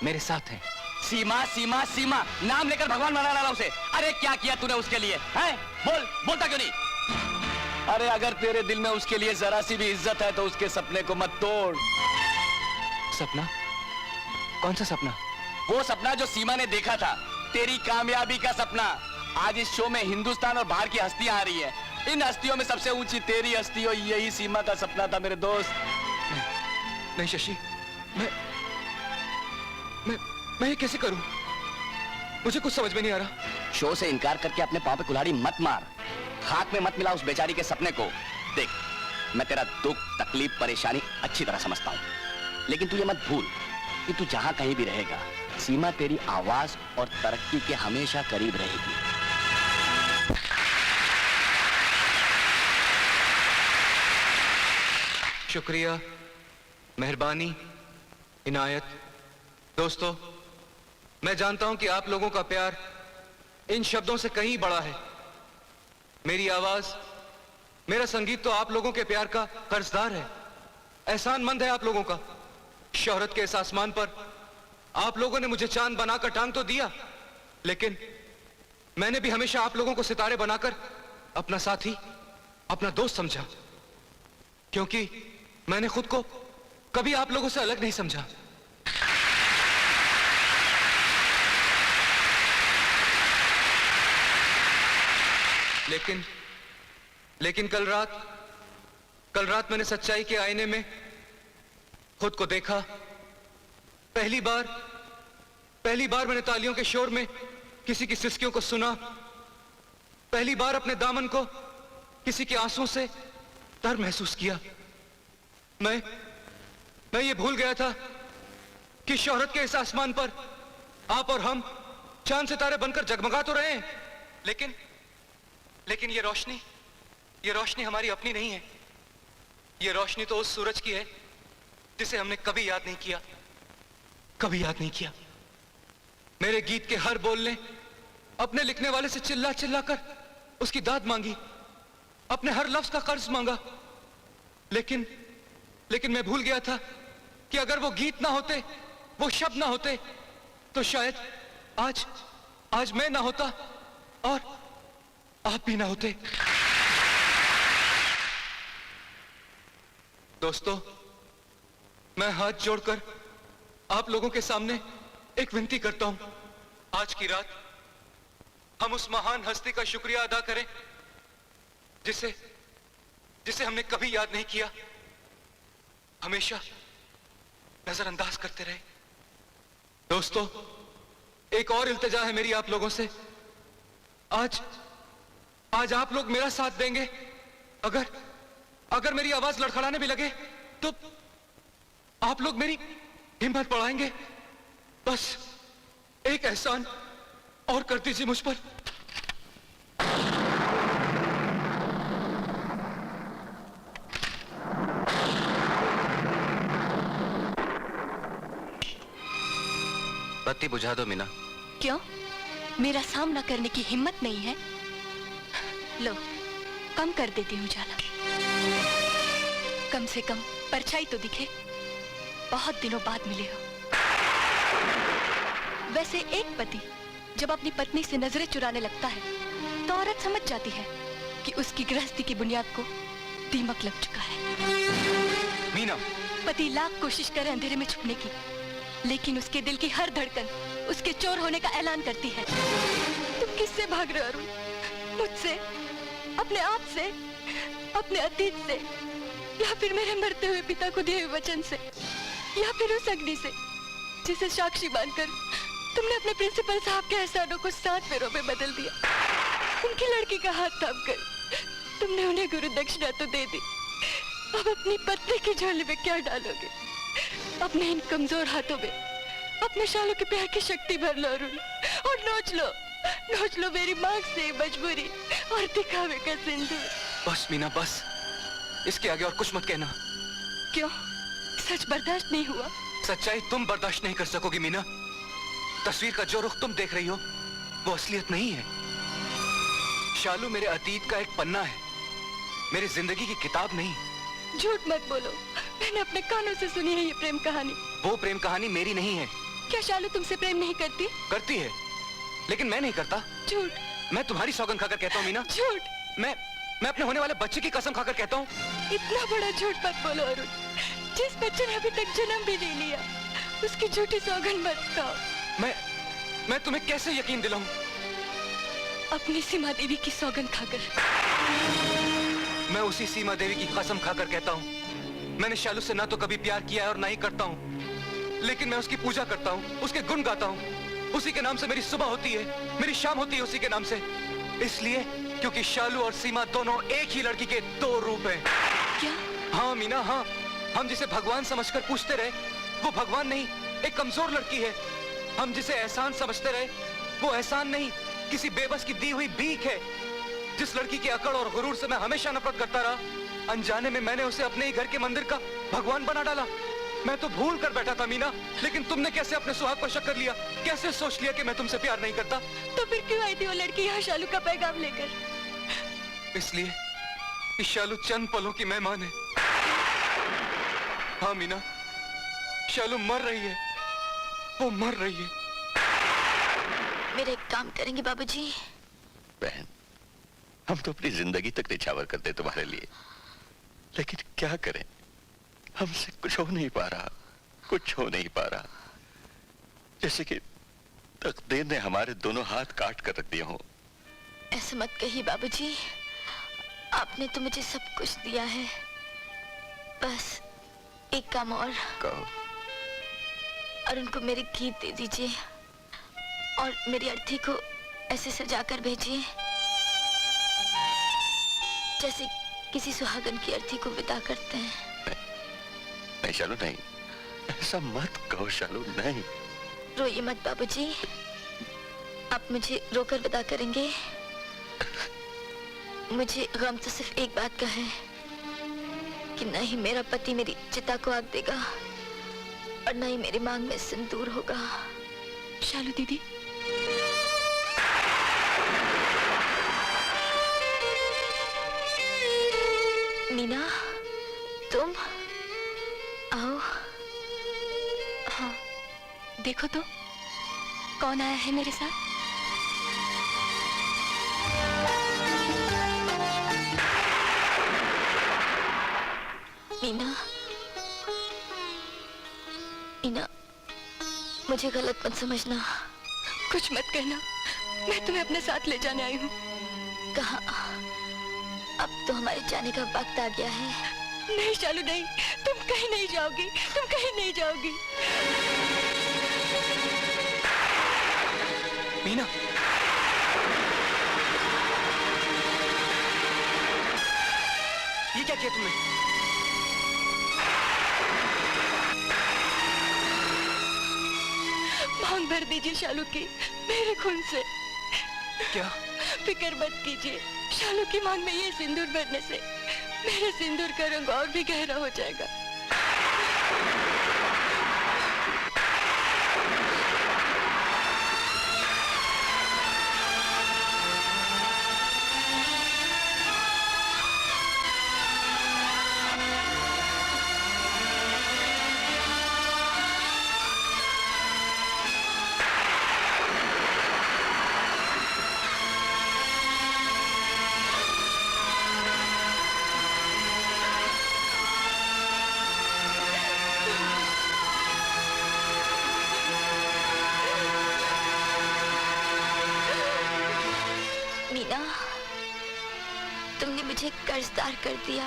मेरे साथ हैं। सीमा सीमा सीमा नाम लेकर भगवान बना डाला उसे। अरे क्या किया तूने उसके लिए? हैं? बोलता क्यों नहीं? अरे अगर तेरे दिल में उसके लिए जरा सी भी इज्जत है तो उसके सपने को मत तोड़। सपना? कौन सा सपना? वो सपना जो सीमा ने देखा था, तेरी कामयाबी का सपना। आज इस शो में हिंदुस्तान और बाहर की हस्तियां आ रही है, इन हस्तियों में सबसे ऊंची तेरी हस्ती हो, यही सीमा का सपना था मेरे दोस्त। नहीं शशि, मैं ये कैसे करूं? मुझे कुछ समझ में नहीं आ रहा। शो से इनकार करके अपने पांव पे कुल्हाड़ी मत मार, खाक में मत मिला उस बेचारी के सपने को। देख, मैं तेरा दुख, तकलीफ, परेशानी अच्छी तरह समझता हूं, लेकिन तू ये मत भूल कि तू जहां कहीं भी रहेगा, सीमा तेरी आवाज और तरक्की के हमेशा करीब रहेगी। शुक्रिया, मेहरबानी, इनायत। दोस्तों, मैं जानता हूं कि आप लोगों का प्यार इन शब्दों से कहीं बड़ा है। मेरी आवाज, मेरा संगीत तो आप लोगों के प्यार का कर्जदार है, एहसानमंद है आप लोगों का। शोहरत के इस आसमान पर आप लोगों ने मुझे चांद बनाकर टांग तो दिया, लेकिन मैंने भी हमेशा आप लोगों को सितारे बनाकर अपना साथी, अपना दोस्त समझा, क्योंकि मैंने खुद को कभी आप लोगों से अलग नहीं समझा। लेकिन कल रात मैंने सच्चाई के आईने में खुद को देखा। पहली बार मैंने तालियों के शोर में किसी की सिसकियों को सुना। पहली बार अपने दामन को किसी के आंसुओं से तर महसूस किया। मैं ये भूल गया था कि शोहरत के इस आसमान पर आप और हम चांद सितारे बनकर जगमगा तो रहे हैं, लेकिन ये रोशनी हमारी अपनी नहीं है। ये रोशनी तो उस सूरज की है जिसे हमने कभी याद नहीं किया। मेरे गीत के हर बोल ने अपने लिखने वाले से चिल्ला कर उसकी दाद मांगी, अपने हर लफ्ज का कर्ज मांगा। लेकिन मैं भूल गया था कि अगर वो गीत ना होते, वो शब्द ना होते, तो शायद आज मैं ना होता और आप भी ना होते। दोस्तों, मैं हाथ जोड़कर आप लोगों के सामने एक विनती करता हूं। आज की रात हम उस महान हस्ती का शुक्रिया अदा करें जिसे हमने कभी याद नहीं किया, हमेशा नजरअंदाज करते रहे। दोस्तों, एक और इल्तिजा है मेरी आप लोगों से। आज आप लोग मेरा साथ देंगे। अगर मेरी आवाज लड़खड़ाने भी लगे तो आप लोग मेरी हिम्मत बढ़ाएंगे। बस एक एहसान और कर दीजिए मुझ पर। बत्ती बुझा दो मीना। क्यों? मेरा सामना करने की हिम्मत नहीं है? लो, कम कर देती हूँ उजाला। कम से कम परछाई तो दिखे। बहुत दिनों बाद मिले हो। वैसे एक पति जब अपनी पत्नी से नजरें चुराने लगता है तो औरत समझ जाती है कि उसकी गृहस्थी की बुनियाद को दीमक लग चुका है। मीना, पति लाख कोशिश करे अंधेरे में छुपने की, लेकिन उसके दिल की हर धड़कन उसके चोर होने का ऐलान करती है। तुम किससे भाग रहे हो अरुण? मुझसे, अपने आप से, अपने अतीत से, या फिर मेरे मरते हुए पिता को दिए हुए वचन से, या फिर उस अग्नि से जिसे साक्षी मानकर तुमने अपने प्रिंसिपल साहब के एहसानों को 7 फेरों में बदल दिया। उनकी लड़की का हाथ थामकर तुमने उन्हें गुरु दक्षिणा तो दे दी, अब अपनी पत्नी की झोली में क्या डालोगे? अपने इन कमजोर हाथों में अपने शालों के प्यार की शक्ति भर लो अरुण, और नोच लो मेरी मांग से मजबूरी और दिखावे का सिंदूर। बस मीना, बस। इसके आगे और कुछ मत कहना। क्यों? सच बर्दाश्त नहीं हुआ? सच्चाई तुम बर्दाश्त नहीं कर सकोगी मीना। तस्वीर का जो रुख तुम देख रही हो वो असलियत नहीं है। शालू मेरे अतीत का एक पन्ना है, मेरी जिंदगी की किताब नहीं। झूठ मत बोलो, मैंने अपने कानों से सुनी है ये प्रेम कहानी। वो प्रेम कहानी मेरी नहीं है। क्या शालू तुमसे प्रेम नहीं करती? करती है, लेकिन मैं नहीं करता। झूठ। मैं तुम्हारी सौगंध खाकर कहता हूँ मीना। झूठ। मैं अपने होने वाले बच्चे की कसम खाकर कहता हूँ। इतना बड़ा झूठ मत बोलो अरुण। जिस बच्चे ने अभी तक जन्म भी नहीं लिया उसकी झूठी सौगंध मत खाओ। मैं तुम्हें कैसे यकीन दिलाऊं? अपनी सीमा देवी की सौगंध खाकर। मैं उसी सीमा देवी की कसम खाकर कहता हूँ, मैंने शालू से ना तो कभी प्यार किया है और ना ही करता हूँ, लेकिन मैं उसकी पूजा करता हूँ, उसके गुण गाता हूँ। उसी के नाम से मेरी सुबह होती है, मेरी शाम होती है उसी के नाम से। इसलिए क्योंकि शालू और सीमा दोनों एक ही लड़की के 2 रूप हैं। क्या? हाँ मीना, हाँ। हम जिसे भगवान समझकर पूछते रहे वो भगवान नहीं, एक कमजोर लड़की है। हम जिसे एहसान समझते रहे वो एहसान नहीं, किसी बेबस की दी हुई भीख है। जिस लड़की के अकड़ और गुरूर से मैं हमेशा नफरत करता रहा, अनजाने में मैंने उसे अपने ही घर के मंदिर का भगवान बना डाला। मैं तो भूल कर बैठा था मीना, लेकिन तुमने कैसे अपने सुहाग पर शक कर लिया? कैसे सोच लिया कि मैं तुमसे प्यार नहीं करता? तो फिर क्यों आई थी वो लड़की यहाँ शालू का पैगाम लेकर? इसलिए कि शालू चंद पलों की मेहमान है। हाँ मीना, शालू मर रही है, वो मर रही है। मेरे एक काम करेंगे बाबूजी? बहन, हम तो अपनी जिंदगी तक निछावर करते तुम्हारे लिए, लेकिन क्या करें, हमसे कुछ हो नहीं पा रहा। जैसे कि तकदीर ने हमारे दोनों हाथ काट कर रख दिए हों। ऐसे मत कहिए बाबूजी, आपने तो मुझे सब कुछ दिया है, एक काम और, कहो। अरुण को मेरे गीत दे दीजिए और मेरी अर्थी को ऐसे सजाकर भेजिए जैसे किसी सुहागन की अर्थी को विदा करते हैं। नहीं शालू नहीं, ऐसा मत कहो शालू, नहीं। रोइए मत बाबूजी, आप मुझे रोकर विदा करेंगे। मुझे गम तो सिर्फ एक बात का है कि न ही मेरा पति मेरी चिता को आग देगा और न ही मेरी मांग में सिंदूर होगा। शालू दीदी, मीना, तुम आओ। हाँ, देखो तो कौन आया है मेरे साथ। मीना, मीना, मुझे गलत मत समझना। कुछ मत कहना, मैं तुम्हें अपने साथ ले जाने आई हूँ। कहाँ? अब तो हमारे जाने का वक्त आ गया है। नहीं शालू नहीं, तुम कहीं नहीं जाओगी, तुम कहीं नहीं जाओगी। मीना, ये क्या किया तुमने? मांग भर दीजिए शालू की मेरे खून से। क्या? फिक्र मत कीजिए, शालू की मांग में ये सिंदूर भरने से मेरे सिंदूर का रंग और भी गहरा हो जाएगा। मीना, तुमने मुझे कर्जदार कर दिया।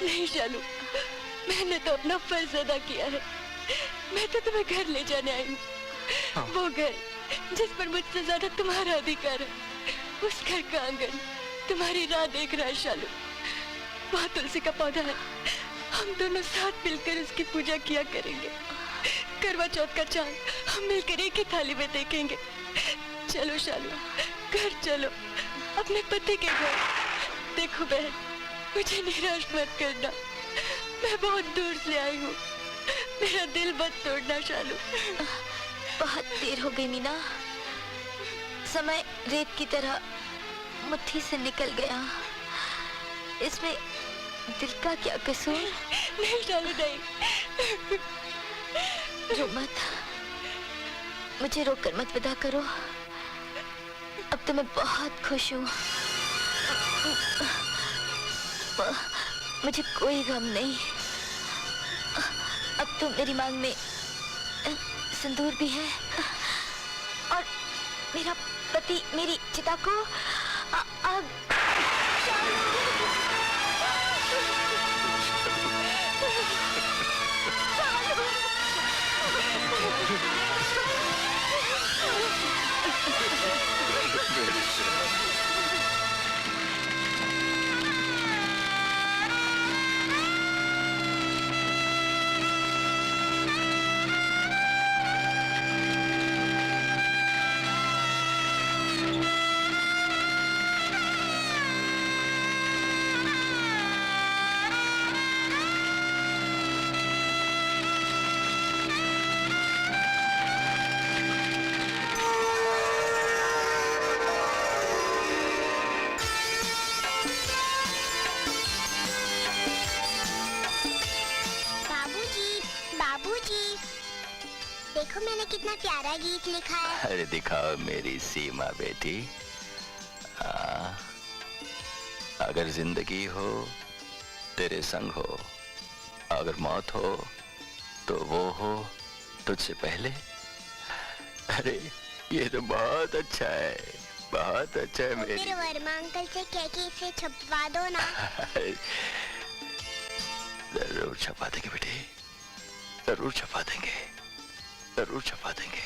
नहीं शालू, मैंने तो अपना फर्ज अदा किया है। मैं तो तुम्हें घर ले जाने आई हूँ। हाँ। वो घर जिस पर मुझसे ज्यादा तुम्हारा अधिकार है, उस घर का आंगन तुम्हारी राह देख रहा है शालू। वहाँ तुलसी का पौधा है, हम दोनों साथ मिलकर उसकी पूजा किया करेंगे। करवा चौथ का चांद हम मिलकर एक ही थाली में देखेंगे। चलो शालू, घर चलो, अपने पति के घर। देखो बहन, मुझे निराश मत करना, मैं बहुत दूर से आई हूँ, मेरा दिल मत तोड़ना शालू। बहुत देर हो गई मीना, समय रेत की तरह मुट्ठी से निकल गया। इसमें दिल का क्या कसूर? नहीं शालू नहीं। रो मत, मुझे रोककर मत विदा करो। अब तो मैं बहुत खुश हूँ, मुझे कोई गम नहीं। अब तो मेरी मांग में सिंदूर भी है और मेरा पति मेरी चिता को आग। देखो मैंने कितना प्यारा गीत लिखा है। अरे दिखाओ मेरी सीमा बेटी। हाँ, अगर जिंदगी हो तेरे संग हो, अगर मौत हो तो वो हो तुझसे पहले। अरे ये तो बहुत अच्छा है, बहुत अच्छा है मेरी। फिर वर्मा अंकल से कह के इसे छपवा दो ना। जरूर छपा देंगे बेटे, जरूर छपा देंगे, जरूर छपा देंगे।